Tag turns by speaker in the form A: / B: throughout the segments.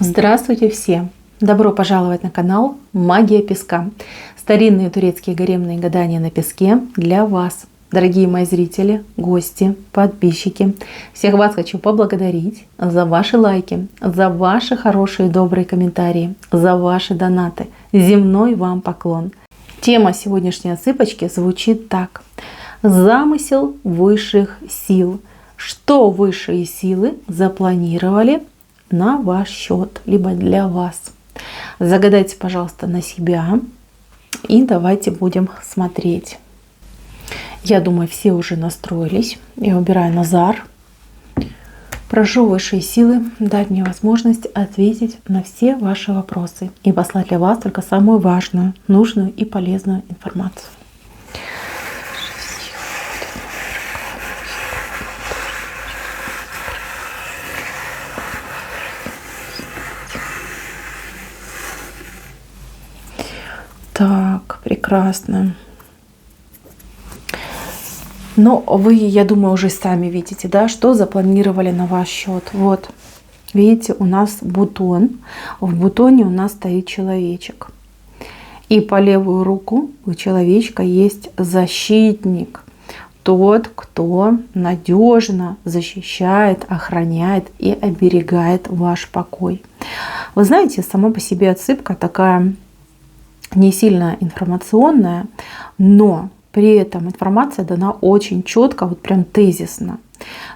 A: Здравствуйте все! Добро пожаловать на канал Магия Песка. Старинные турецкие гаремные гадания на песке для вас. Дорогие мои зрители, гости, подписчики, всех вас хочу поблагодарить за ваши лайки, за ваши хорошие добрые комментарии, за ваши донаты. Земной вам поклон. Тема сегодняшней отсыпочки звучит так. Замысел высших сил. Что высшие силы запланировали на ваш счет, либо для вас? Загадайте, пожалуйста, на себя и давайте будем смотреть. Я думаю, все уже настроились. Я убираю Назар. Прошу высшие силы дать мне возможность ответить на все ваши вопросы и послать для вас только самую важную, нужную и полезную информацию. Так, прекрасно. Но вы, я думаю, уже сами видите, да, что запланировали на ваш счет. Вот, видите, у нас бутон. В бутоне у нас стоит человечек. И по левую руку у человечка есть защитник. Тот, кто надежно защищает, охраняет и оберегает ваш покой. Вы знаете, сама по себе отсыпка такая не сильно информационная, но при этом информация дана очень четко, вот прям тезисно.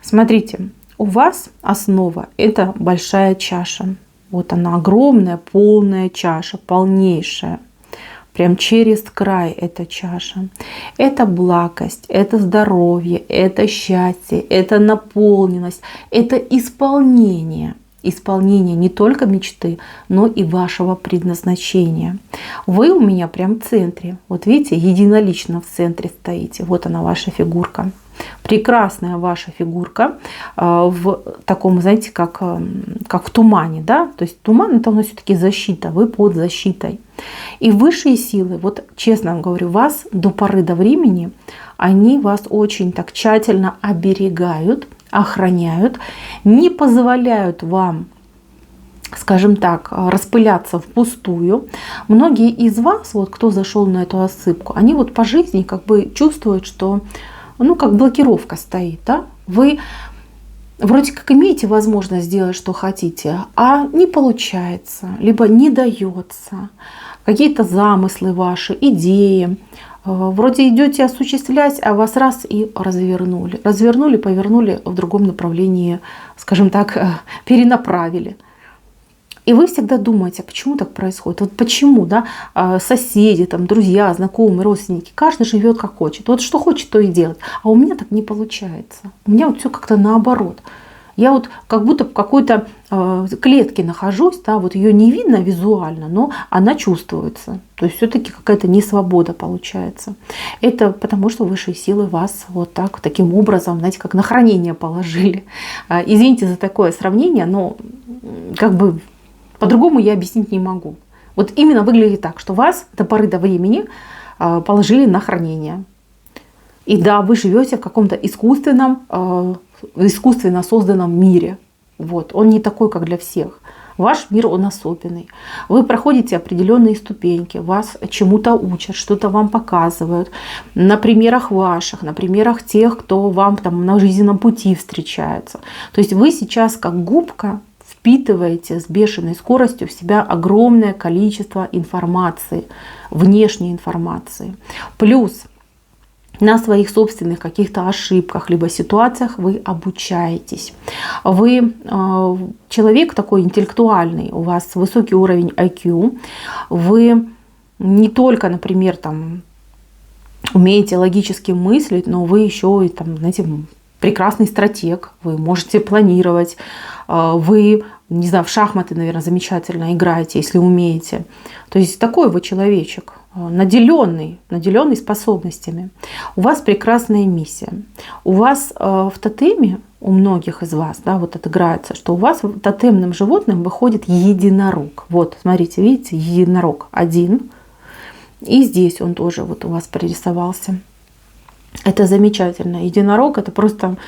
A: Смотрите, у вас основа – это большая чаша. Вот она огромная, полная чаша, полнейшая. Прям через край эта чаша. Это благость, это здоровье, это счастье, это наполненность, это исполнение. Исполнение не только мечты, но и вашего предназначения. Вы у меня прям в центре. Вот видите, единолично в центре стоите. Вот она, ваша фигурка. Прекрасная ваша фигурка в таком, знаете, как в тумане. Да? То есть туман — это у нас все-таки защита. Вы под защитой. И высшие силы, вот честно вам говорю, вас до поры до времени, они вас очень так тщательно оберегают, охраняют, не позволяют вам, скажем так, распыляться впустую. Многие из вас, вот кто зашел на эту отсыпку, они вот по жизни как бы чувствуют, что как блокировка стоит. Да? Вы вроде как имеете возможность сделать, что хотите, а не получается, либо не дается. Какие-то замыслы ваши, идеи. Вроде идете осуществлять, а вас раз и развернули. Развернули, повернули в другом направлении, скажем так, перенаправили. И вы всегда думаете, а почему так происходит? Вот почему, да, соседи, там, друзья, знакомые, родственники, каждый живет как хочет. Вот что хочет, то и делает. А у меня так не получается. У меня вот все как-то наоборот. Я вот как будто в какой-то клетке нахожусь, да, вот ее не видно визуально, но она чувствуется. То есть все-таки какая-то несвобода получается. Это потому, что высшие силы вас вот так, таким образом, знаете, как на хранение положили. Извините за такое сравнение, но как бы по-другому я объяснить не могу. Вот именно выглядит так, что вас до поры до времени положили на хранение. И да, вы живете в каком-то искусственно созданном мире. Вот. Он не такой, как для всех. Ваш мир, он особенный. Вы проходите определенные ступеньки, вас чему-то учат, что-то вам показывают. На примерах ваших, на примерах тех, кто вам там на жизненном пути встречается. То есть вы сейчас как губка впитываете с бешеной скоростью в себя огромное количество информации, внешней информации. Плюс на своих собственных каких-то ошибках либо ситуациях вы обучаетесь. Вы человек такой интеллектуальный, у вас высокий уровень IQ. Вы не только, например, там, умеете логически мыслить, но вы еще и там, знаете, прекрасный стратег. Вы можете планировать. Вы, не знаю, в шахматы, наверное, замечательно играете, если умеете. То есть такой вы человечек. Наделенный способностями. У вас прекрасная миссия. У вас в тотеме, у многих из вас, да, вот отыграется, что у вас тотемным животным выходит единорог. Вот, смотрите, видите, единорог один. И здесь он тоже вот у вас прорисовался. Это замечательно. Единорог — это просто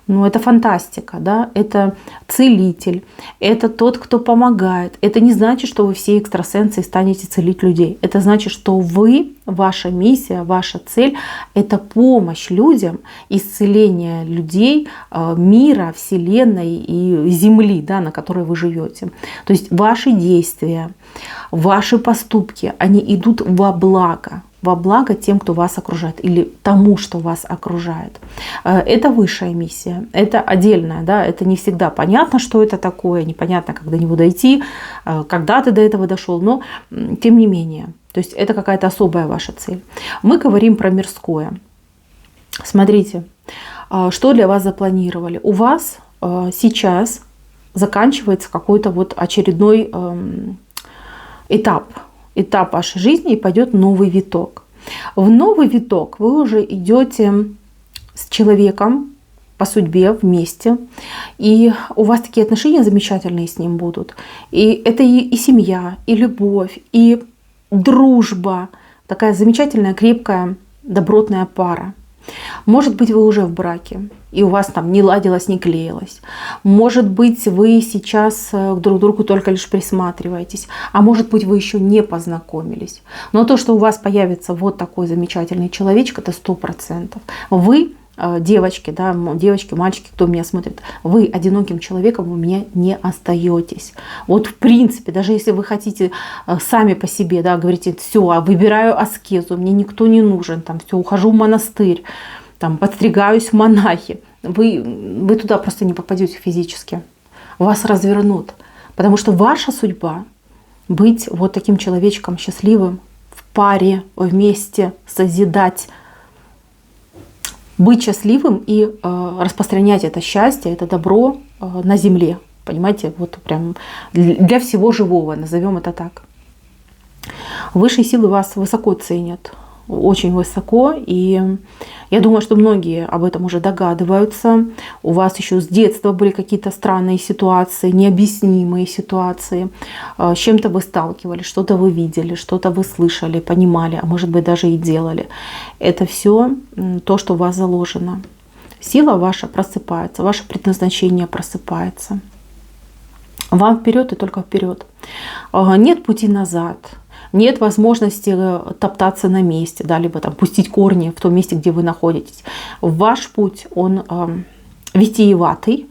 A: Ну, это фантастика, да, это целитель, это тот, кто помогает. Это не значит, что вы все экстрасенсы и станете целить людей. Это значит, что вы, ваша миссия, ваша цель — это помощь людям, исцеление людей, мира, Вселенной и Земли, да, на которой вы живете. То есть ваши действия, ваши поступки, они идут во благо тем, кто вас окружает, или тому, что вас окружает. Это высшая миссия, это отдельная, да, это не всегда понятно, что это такое, непонятно, как до него дойти, когда ты до этого дошел, но тем не менее, то есть это какая-то особая ваша цель. Мы говорим про мирское. Смотрите, что для вас запланировали. У вас сейчас заканчивается какой-то вот очередной этап вашей жизни, и пойдет новый виток. В новый виток вы уже идете с человеком по судьбе вместе, и у вас такие отношения замечательные с ним будут. И это и семья, и любовь, и дружба, такая замечательная, крепкая, добротная пара. Может быть, вы уже в браке, и у вас там не ладилось, не клеилось. Может быть, вы сейчас друг к другу только лишь присматриваетесь. А может быть, вы еще не познакомились. Но то, что у вас появится вот такой замечательный человечек, это 100%. Вы, девочки, да, девочки, мальчики, кто меня смотрит, вы одиноким человеком у меня не остаетесь. Вот в принципе, даже если вы хотите сами по себе, да, говорите, все, выбираю аскезу, мне никто не нужен, там, все, ухожу в монастырь, там, подстригаюсь в монахи, вы туда просто не попадете физически. Вас развернут. Потому что ваша судьба быть вот таким человечком счастливым, в паре, вместе, созидать, быть счастливым и распространять это счастье, это добро на земле. Понимаете, вот прям для всего живого, назовем это так. Высшие силы вас высоко ценят, очень высоко. И я думаю, что многие об этом уже догадываются. У вас еще с детства были какие-то странные ситуации, необъяснимые ситуации. С чем-то вы сталкивались, что-то вы видели, что-то вы слышали, понимали, а может быть даже и делали. Это все то, что у вас заложено. Сила ваша просыпается, ваше предназначение просыпается. Вам вперед и только вперед. Нет пути назад. Нет возможности топтаться на месте, да, либо там пустить корни в том месте, где вы находитесь. Ваш путь, он витиеватый,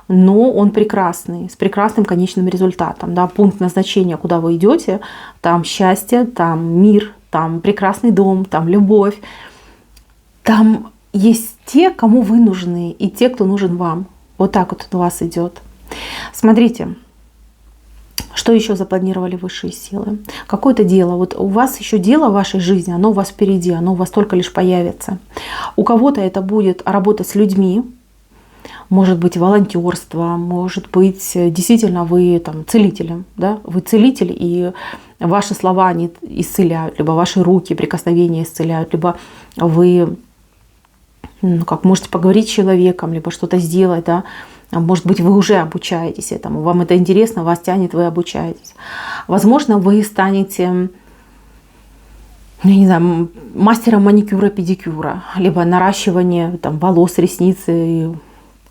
A: но он прекрасный, с прекрасным конечным результатом. Да. Пункт назначения, куда вы идете, там счастье, там мир, там прекрасный дом, там любовь. Там есть те, кому вы нужны, и те, кто нужен вам. Вот так вот у вас идет. Смотрите. Что еще запланировали высшие силы? Какое-то дело. Вот у вас еще дело в вашей жизни, оно у вас впереди, оно у вас только лишь появится. У кого-то это будет работа с людьми, может быть волонтерство, может быть действительно вы там целителем, да? Вы целитель, и ваши слова они исцеляют, либо ваши руки, прикосновения исцеляют, либо вы как можете поговорить с человеком, либо что-то сделать, да? Может быть, вы уже обучаетесь этому, вам это интересно, вас тянет, вы обучаетесь. Возможно, вы станете, я не знаю, мастером маникюра, педикюра, либо наращивание там, волос, ресниц,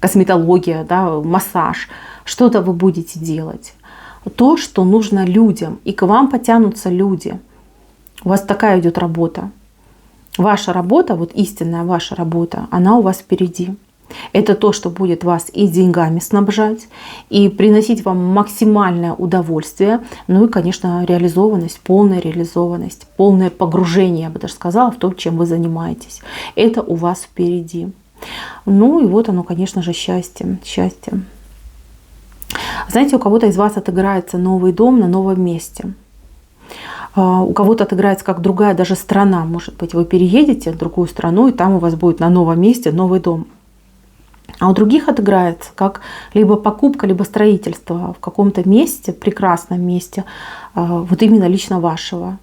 A: косметология, да, массаж. Что-то вы будете делать. То, что нужно людям, и к вам потянутся люди. У вас такая идет работа. Ваша работа, вот истинная ваша работа, она у вас впереди. Это то, что будет вас и деньгами снабжать, и приносить вам максимальное удовольствие, ну и, конечно, реализованность, полное погружение, я бы даже сказала, в то, чем вы занимаетесь. Это у вас впереди. Ну и вот оно, конечно же, счастье. Знаете, у кого-то из вас отыграется новый дом на новом месте. У кого-то отыграется как другая даже страна. Может быть, вы переедете в другую страну, и там у вас будет на новом месте новый дом. А у других отыграется как либо покупка, либо строительство в каком-то месте, прекрасном месте, вот именно лично вашего.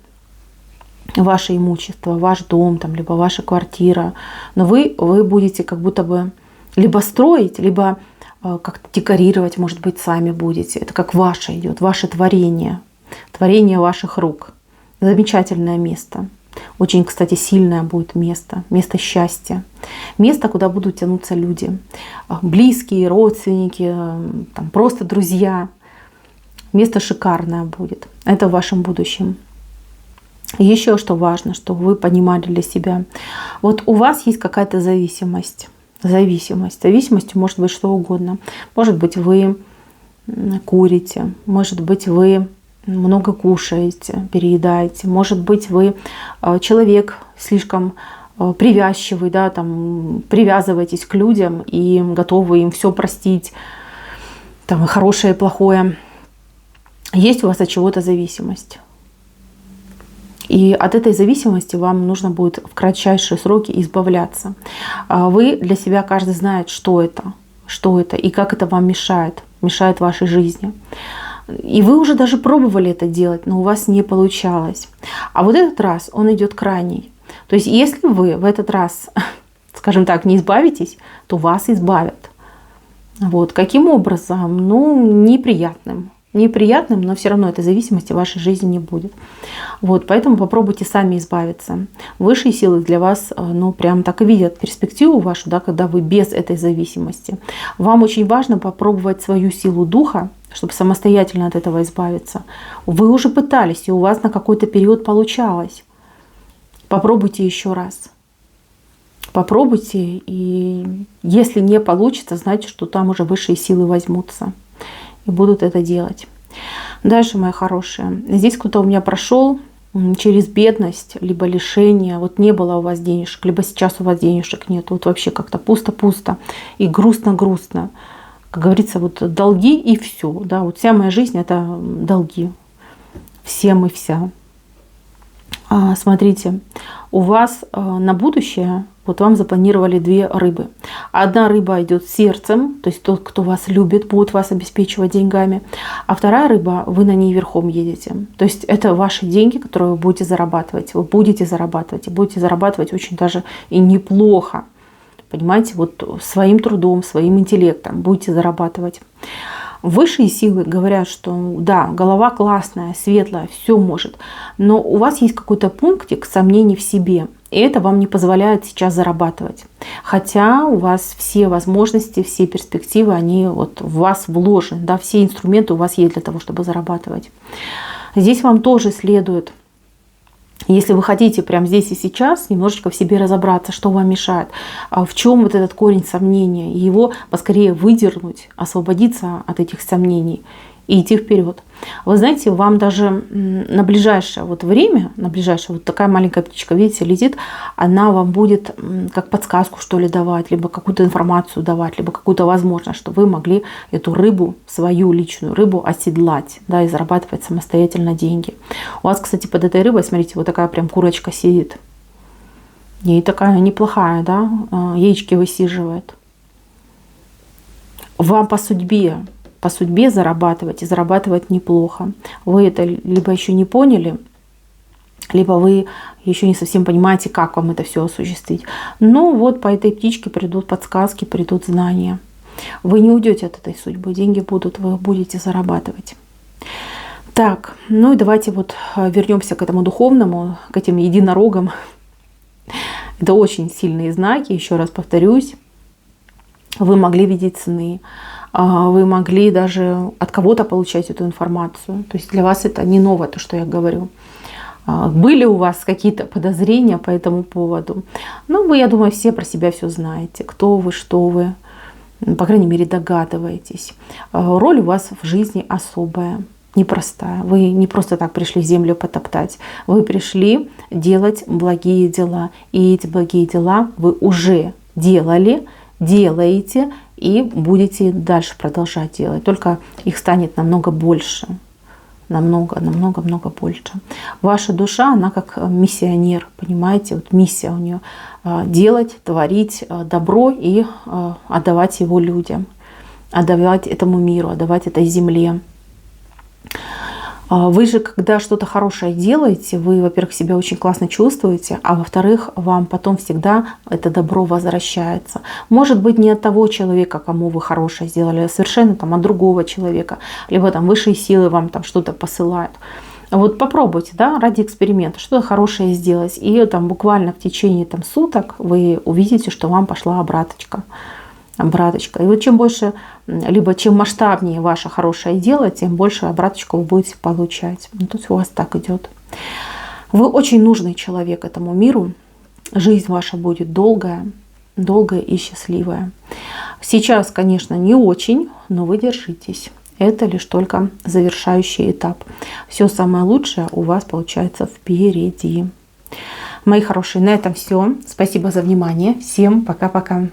A: Ваше имущество, ваш дом, там, либо ваша квартира. Но вы будете как будто бы либо строить, либо как-то декорировать, может быть, сами будете. Это как ваше идет, ваше творение ваших рук. Замечательное место. Очень, кстати, сильное будет место, место счастья. Место, куда будут тянуться люди. Близкие, родственники, там, просто друзья. Место шикарное будет. Это в вашем будущем. Еще что важно, чтобы вы понимали для себя. Вот у вас есть какая-то зависимость. Зависимостью может быть что угодно. Может быть, вы курите. Может быть, вы много кушаете, переедаете. Может быть, вы человек слишком привязчивый, да, там, привязываетесь к людям и готовы им все простить, там, хорошее и плохое. Есть у вас от чего-то зависимость. И от этой зависимости вам нужно будет в кратчайшие сроки избавляться. Вы для себя каждый знает, что это и как это вам мешает вашей жизни. И вы уже даже пробовали это делать, но у вас не получалось. А вот этот раз он идет крайний. То есть если вы в этот раз, скажем так, не избавитесь, то вас избавят. Вот. Каким образом? Ну, неприятным, но все равно этой зависимости в вашей жизни не будет. Вот, поэтому попробуйте сами избавиться. Высшие силы для вас, ну, прям так и видят перспективу вашу, да, когда вы без этой зависимости. Вам очень важно попробовать свою силу духа, чтобы самостоятельно от этого избавиться. Вы уже пытались, и у вас на какой-то период получалось. Попробуйте еще раз. Попробуйте, и если не получится, значит, что там уже высшие силы возьмутся и будут это делать. Дальше, мои хорошие. Здесь кто-то у меня прошел через бедность, либо лишение. Вот не было у вас денежек, либо сейчас у вас денежек нет. Вот вообще как-то пусто-пусто и грустно-грустно. Как говорится, вот долги и все. Да? Вот вся моя жизнь — это долги. Всем и вся. Смотрите, у вас на будущее вот вам запланировали 2 рыбы. Одна рыба идет сердцем, то есть тот, кто вас любит, будет вас обеспечивать деньгами. А вторая рыба, вы на ней верхом едете. То есть это ваши деньги, которые вы будете зарабатывать. Вы будете зарабатывать. И будете зарабатывать очень даже и неплохо. Понимаете, вот своим трудом, своим интеллектом будете зарабатывать. Высшие силы говорят, что да, голова классная, светлая, все может, но у вас есть какой-то пунктик сомнений в себе, и это вам не позволяет сейчас зарабатывать. Хотя у вас все возможности, все перспективы, они вот в вас вложены, да, все инструменты у вас есть для того, чтобы зарабатывать. Здесь вам тоже следует, если вы хотите прямо здесь и сейчас немножечко в себе разобраться, что вам мешает, в чем вот этот корень сомнения, и его поскорее выдернуть, освободиться от этих сомнений и идти вперед. Вы знаете, вам даже на ближайшее вот время, на ближайшее вот такая маленькая птичка, видите, летит, она вам будет как подсказку, что ли, давать, либо какую-то информацию давать, либо какую-то возможность, чтобы вы могли эту рыбу, свою личную рыбу оседлать, да, и зарабатывать самостоятельно деньги. У вас, кстати, под этой рыбой, смотрите, вот такая прям курочка сидит. И такая неплохая, да, яички высиживает. Вам по судьбе зарабатывать и зарабатывать неплохо. Вы это либо еще не поняли, либо вы еще не совсем понимаете, как вам это все осуществить. Но вот по этой птичке придут подсказки, придут знания. Вы не уйдете от этой судьбы, деньги будут, вы будете зарабатывать. Так, ну и давайте вот вернемся к этому духовному, к этим единорогам. Это очень сильные знаки, еще раз повторюсь. Вы могли видеть сны. Вы могли даже от кого-то получать эту информацию. То есть для вас это не новое, то, что я говорю. Были у вас какие-то подозрения по этому поводу? Ну, вы, я думаю, все про себя все знаете. Кто вы, что вы. По крайней мере, догадываетесь. Роль у вас в жизни особая, непростая. Вы не просто так пришли землю потоптать. Вы пришли делать благие дела. И эти благие дела вы уже делали, делаете и будете дальше продолжать делать. Только их станет намного больше. Намного больше. Ваша душа, она как миссионер, понимаете? Вот миссия у нее делать, творить добро и отдавать его людям. Отдавать этому миру, отдавать этой земле. Вы же, когда что-то хорошее делаете, вы, во-первых, себя очень классно чувствуете, а во-вторых, вам потом всегда это добро возвращается. Может быть, не от того человека, кому вы хорошее сделали, а совершенно там от другого человека. Либо там высшие силы вам там что-то посылают. Вот попробуйте, да, ради эксперимента что-то хорошее сделать. И там буквально в течение там суток вы увидите, что вам пошла обраточка. Обраточка. И вот чем больше, либо чем масштабнее ваше хорошее дело, тем больше обраточку вы будете получать. Ну, тут у вас так идет. Вы очень нужный человек этому миру. Жизнь ваша будет долгая, долгая и счастливая. Сейчас, конечно, не очень, но вы держитесь. Это лишь только завершающий этап. Все самое лучшее у вас получается впереди. Мои хорошие, на этом все. Спасибо за внимание. Всем пока-пока.